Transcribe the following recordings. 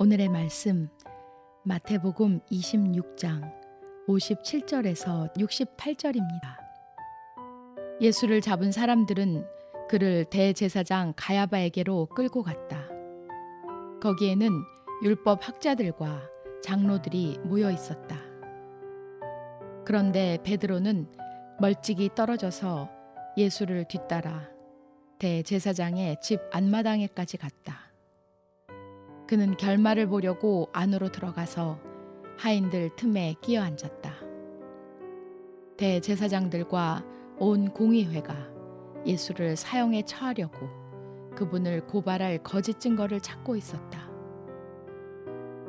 오늘의 말씀 마태복음 26장 57절에서 68절입니다. 예수를 잡은 사람들은 그를 대제사장 가야바에게로 끌고 갔다. 거기에는 율법 학자들과 장로들이 모여 있었다. 그런데 베드로는 멀찍이 떨어져서 예수를 뒤따라 대제사장의 집 안마당에까지 갔다. 그는 결말을 보려고 안으로 들어가서 하인들 틈에 끼어 앉았다. 대제사장들과 온 공의회가 예수를 사형에 처하려고 그분을 고발할 거짓 증거를 찾고 있었다.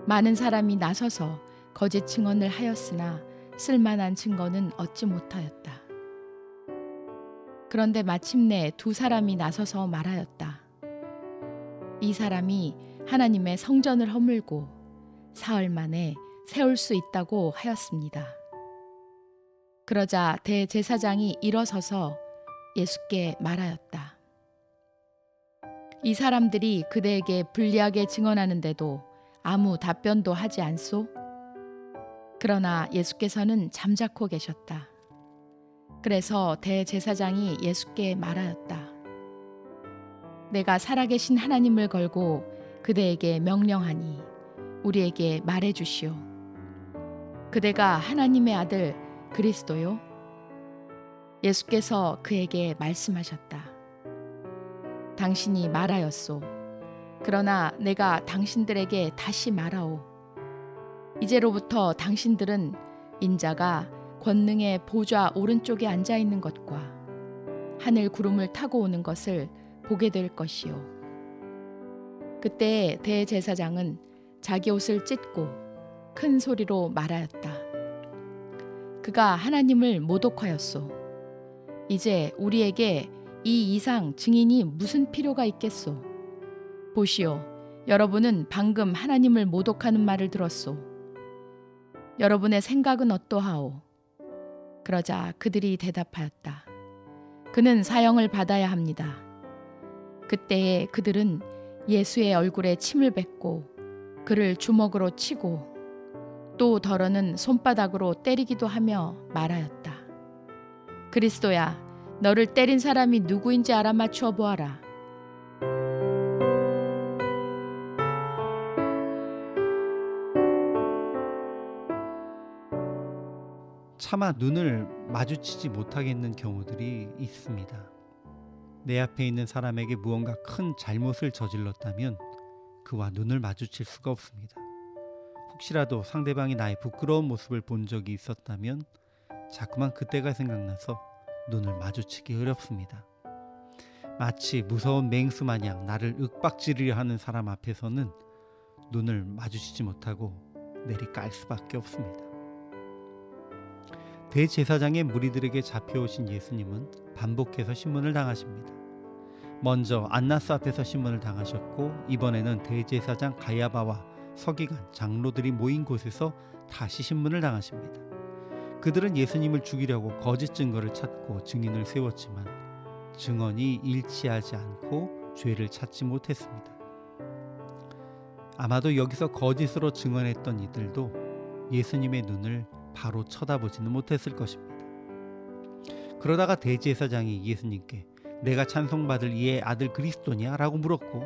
많은 사람이 나서서 거짓 증언을 하였으나 쓸만한 증거는 얻지 못하였다. 그런데 마침내 두 사람이 나서서 말하였다. 이 사람이 하나님의 성전을 허물고 사흘 만에 세울 수 있다고 하였습니다. 그러자 대제사장이 일어서서 예수께 말하였다. 이 사람들이 그대에게 불리하게 증언하는데도 아무 답변도 하지 않소? 그러나 예수께서는 잠자코 계셨다. 그래서 대제사장이 예수께 말하였다. 내가 살아계신 하나님을 걸고 그대에게 명령하니 우리에게 말해 주시오. 그대가 하나님의 아들 그리스도요? 예수께서 그에게 말씀하셨다. 당신이 말하였소. 그러나 내가 당신들에게 다시 말하오. 이제로부터 당신들은 인자가 권능의 보좌 오른쪽에 앉아 있는 것과 하늘 구름을 타고 오는 것을 보게 될 것이요. 그때 대제사장은 자기 옷을 찢고 큰 소리로 말하였다. 그가 하나님을 모독하였소. 이제 우리에게 이 이상 증인이 무슨 필요가 있겠소? 보시오, 여러분은 방금 하나님을 모독하는 말을 들었소. 여러분의 생각은 어떠하오? 그러자 그들이 대답하였다. 그는 사형을 받아야 합니다. 그때에 그들은 예수의 얼굴에 침을 뱉고 그를 주먹으로 치고 또 더러는 손바닥으로 때리기도 하며 말하였다. 그리스도야, 너를 때린 사람이 누구인지 알아맞추어 보아라. 차마 눈을 마주치지 못하겠는 경우들이 있습니다. 내 앞에 있는 사람에게 무언가 큰 잘못을 저질렀다면 그와 눈을 마주칠 수가 없습니다. 혹시라도 상대방이 나의 부끄러운 모습을 본 적이 있었다면 자꾸만 그때가 생각나서 눈을 마주치기 어렵습니다. 마치 무서운 맹수 마냥 나를 윽박지르려 하는 사람 앞에서는 눈을 마주치지 못하고 내리깔 수밖에 없습니다. 대제사장의 무리들에게 잡혀오신 예수님은 반복해서 신문을 당하십니다. 먼저 안나스 앞에서 신문을 당하셨고 이번에는 대제사장 가야바와 서기관, 장로들이 모인 곳에서 다시 신문을 당하십니다. 그들은 예수님을 죽이려고 거짓 증거를 찾고 증인을 세웠지만 증언이 일치하지 않고 죄를 찾지 못했습니다. 아마도 여기서 거짓으로 증언했던 이들도 예수님의 눈을 바로 쳐다보지는 못했을 것입니다. 그러다가 대제사장이 예수님께 내가 찬송받을 이의 아들 그리스도냐? 라고 물었고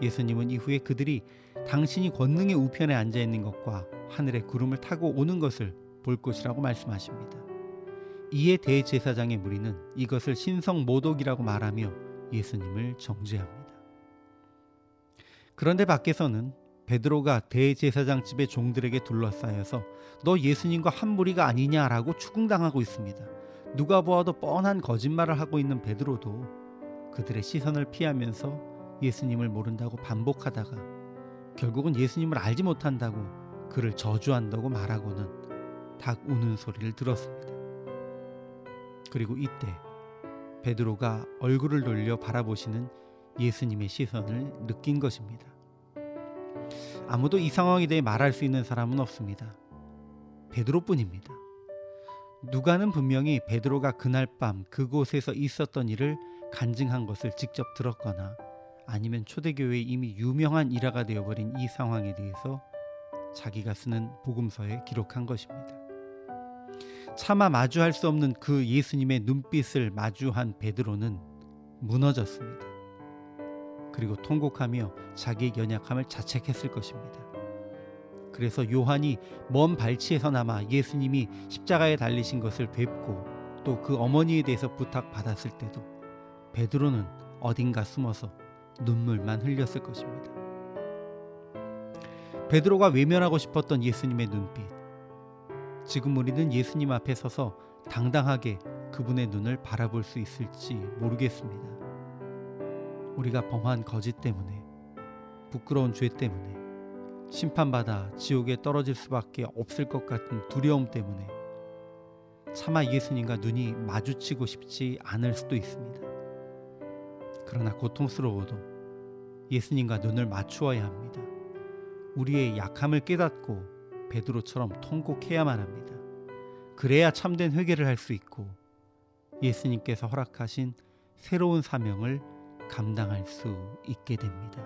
예수님은 이후에 그들이 당신이 권능의 우편에 앉아있는 것과 하늘의 구름을 타고 오는 것을 볼 것이라고 말씀하십니다. 이에 대제사장의 무리는 이것을 신성 모독이라고 말하며 예수님을 정죄합니다. 그런데 밖에서는 베드로가 대제사장 집의 종들에게 둘러싸여서 너 예수님과 한 무리가 아니냐라고 추궁당하고 있습니다. 누가 보아도 뻔한 거짓말을 하고 있는 베드로도 그들의 시선을 피하면서 예수님을 모른다고 반복하다가 결국은 예수님을 알지 못한다고 그를 저주한다고 말하고는 닭 우는 소리를 들었습니다. 그리고 이때 베드로가 얼굴을 돌려 바라보시는 예수님의 시선을 느낀 것입니다. 아무도 이 상황에 대해 말할 수 있는 사람은 없습니다. 베드로뿐입니다. 누가는 분명히 베드로가 그날 밤 그곳에서 있었던 일을 간증한 것을 직접 들었거나 아니면 초대교회의 이미 유명한 일화가 되어버린 이 상황에 대해서 자기가 쓰는 복음서에 기록한 것입니다. 차마 마주할 수 없는 그 예수님의 눈빛을 마주한 베드로는 무너졌습니다. 그리고 통곡하며 자기의 연약함을 자책했을 것입니다. 그래서 요한이 먼 발치에서나마 예수님이 십자가에 달리신 것을 뵙고 또 그 어머니에 대해서 부탁받았을 때도 베드로는 어딘가 숨어서 눈물만 흘렸을 것입니다. 베드로가 외면하고 싶었던 예수님의 눈빛, 지금 우리는 예수님 앞에 서서 당당하게 그분의 눈을 바라볼 수 있을지 모르겠습니다. 우리가 범한 거짓 때문에, 부끄러운 죄 때문에, 심판받아 지옥에 떨어질 수밖에 없을 것 같은 두려움 때문에 차마 예수님과 눈이 마주치고 싶지 않을 수도 있습니다. 그러나 고통스러워도 예수님과 눈을 맞추어야 합니다. 우리의 약함을 깨닫고 베드로처럼 통곡해야만 합니다. 그래야 참된 회개를 할 수 있고 예수님께서 허락하신 새로운 사명을 감당할 수 있게 됩니다.